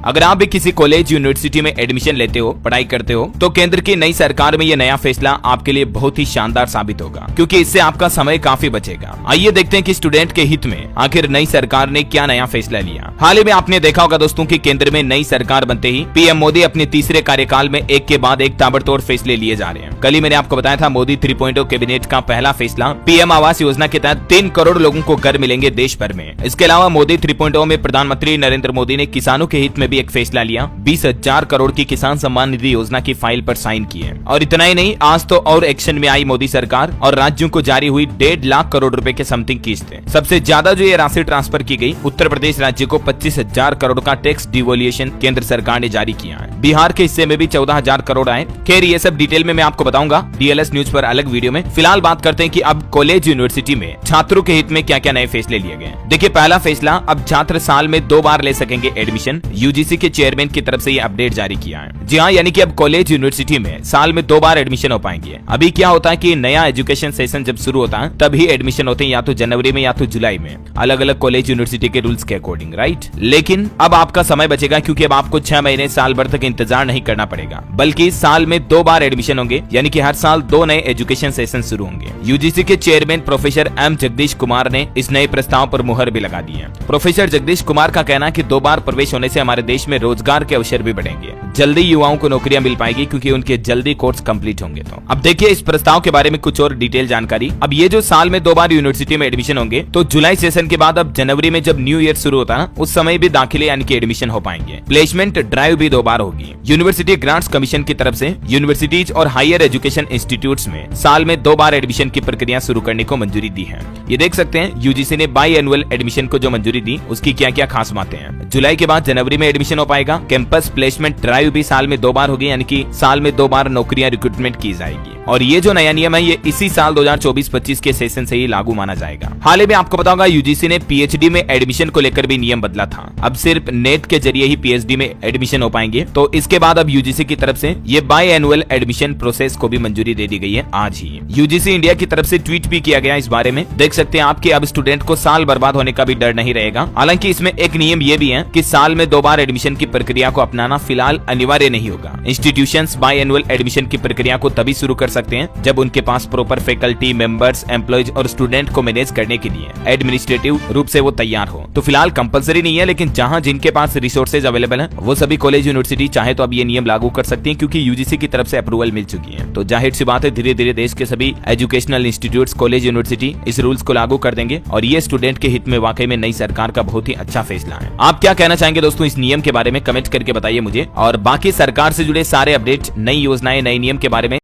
अगर आप भी किसी कॉलेज यूनिवर्सिटी में एडमिशन लेते हो, पढ़ाई करते हो, तो केंद्र की नई सरकार में ये नया फैसला आपके लिए बहुत ही शानदार साबित होगा, क्योंकि इससे आपका समय काफी बचेगा। आइए देखते हैं कि स्टूडेंट के हित में आखिर नई सरकार ने क्या नया फैसला लिया। हाल ही में आपने देखा होगा दोस्तों कि केंद्र में नई सरकार बनते ही पीएम मोदी अपने तीसरे कार्यकाल में एक के बाद एक ताबड़तोड़ फैसले लिए जा रहे हैं। कल ही मैंने आपको बताया था मोदी 3.0 कैबिनेट का पहला फैसला पीएम आवास योजना के तहत 3 करोड़ लोगों को घर मिलेंगे देश भर में। इसके अलावा मोदी 3.0 में प्रधानमंत्री नरेंद्र मोदी ने किसानों के हित में भी एक फैसला लिया, 20,000 करोड़ की किसान सम्मान निधि योजना की फाइल पर साइन किए। और इतना ही नहीं, आज तो और एक्शन में आई मोदी सरकार और राज्यों को जारी हुई 1.5 लाख करोड़ रुपए के समथिंग किस्तें। सबसे ज्यादा जो ये राशि ट्रांसफर की गई, उत्तर प्रदेश राज्य को 25,000 करोड़ का टैक्स डिवोल्यूशन केंद्र सरकार ने जारी किया है। बिहार के हिस्से में भी 14,000 करोड़ आए। खैर ये सब डिटेल में मैं आपको बताऊंगा डीएलएस न्यूज पर अलग वीडियो में। फिलहाल बात करते हैं कि अब कॉलेज यूनिवर्सिटी में छात्रों के हित में क्या क्या नए फैसले लिए गए। देखिए, पहला फैसला, अब छात्र साल में 2 बार ले सकेंगे एडमिशन। यूजीसी के चेयरमैन की तरफ से ये अपडेट जारी किया है। जी हाँ, यानी कि अब कॉलेज यूनिवर्सिटी में साल में 2 बार एडमिशन हो पाएंगे। अभी क्या होता है कि नया एजुकेशन सेशन जब शुरू होता है तभी एडमिशन होते हैं, या तो जनवरी में या तो जुलाई में, अलग अलग कॉलेज यूनिवर्सिटी के रूल्स के अकॉर्डिंग, राइट। लेकिन अब आपका समय बचेगा, क्योंकि अब आपको 6 महीने साल भर तक इंतजार नहीं करना पड़ेगा, बल्कि साल में 2 बार एडमिशन होंगे, यानी कि हर साल 2 नए एजुकेशन सेशन शुरू होंगे। यूजीसी के chairman professor M Jagdish Kumar ने इस नए प्रस्ताव पर मुहर भी लगा दी है। प्रोफेसर जगदीश कुमार का कहना है कि 2 बार प्रवेश होने से हमारे देश में रोजगार के अवसर भी बढ़ेंगे, जल्दी युवाओं को नौकरियां मिल पाएगी, क्योंकि उनके जल्दी कोर्स कंप्लीट होंगे। तो अब देखिए इस प्रस्ताव के बारे में कुछ और डिटेल जानकारी। अब ये जो साल में 2 बार यूनिवर्सिटी में एडमिशन होंगे, तो जुलाई सेशन के बाद अब जनवरी में जब न्यू ईयर शुरू होता है उस समय भी दाखिले यानी कि एडमिशन हो पाएंगे। प्लेसमेंट ड्राइव भी 2 बार होगी। यूनिवर्सिटी ग्रांट्स कमीशन की तरफ से यूनिवर्सिटीज और हायर एजुकेशन इंस्टीट्यूट्स में साल में 2 बार एडमिशन की प्रक्रिया शुरू करने को मंजूरी दी है। ये देख सकते हैं यूजीसी ने बाई एनुअल एडमिशन को जो मंजूरी दी उसकी क्या क्या खास बातें हैं। जुलाई के बाद जनवरी में एडमिशन हो पाएगा। कैंपस प्लेसमेंट ड्राइव भी साल में 2 बार होगी, यानी कि साल में 2 बार नौकरियां रिक्रूटमेंट की जाएगी। और ये जो नया नियम है ये इसी साल 2024-25 के सेशन से ही लागू माना जाएगा। हाल ही में आपको पता होगा यूजीसी ने पीएचडी में एडमिशन को लेकर भी नियम बदला था। अब सिर्फ नेट के जरिए ही पीएचडी में एडमिशन हो पाएंगे। तो इसके बाद अब यूजीसी की तरफ से ये बाई एनुअल एडमिशन प्रोसेस को भी मंजूरी दे दी गई है आज ही। यूजीसी इंडिया की तरफ से ट्वीट भी किया गया इस बारे में। देख सकते हैं आपके अब स्टूडेंट को साल बर्बाद होने का भी डर नहीं रहेगा। हालांकि इसमें एक नियम ये भी है कि साल में 2 बार एडमिशन की प्रक्रिया को अपनाना फिलहाल अनिवार्य नहीं होगा। इंस्टीट्यूशंस बाई एनुअल एडमिशन की प्रक्रिया को तभी शुरू कर सकते हैं जब उनके पास प्रॉपर फैकल्टी, मेंबर्स, एम्प्लॉयज और स्टूडेंट को मैनेज करने के लिए एडमिनिस्ट्रेटिव रूप से वो तैयार हो। तो फिलहाल कंपलसरी नहीं है, लेकिन जहां जिनके पास रिसोर्सेज अवेलेबल हैं वो सभी कॉलेज यूनिवर्सिटी चाहे तो अब ये नियम लागू कर सकती हैं, क्योंकि यूजीसी की तरफ से अप्रूवल मिल चुकी है। तो जाहिर सी बात है धीरे धीरे देश के सभी एजुकेशनल इंस्टीट्यूट्स, कॉलेज, यूनिवर्सिटी इस रूल्स को लागू कर देंगे और ये स्टूडेंट के हित में वाकई में नई सरकार का बहुत ही अच्छा फैसला है। आप क्या कहना चाहेंगे दोस्तों इस नियम के बारे में? कमेंट करके बताइए मुझे। और बाकी सरकार से जुड़े सारे अपडेट, नई योजनाएं, नए नियम के बारे में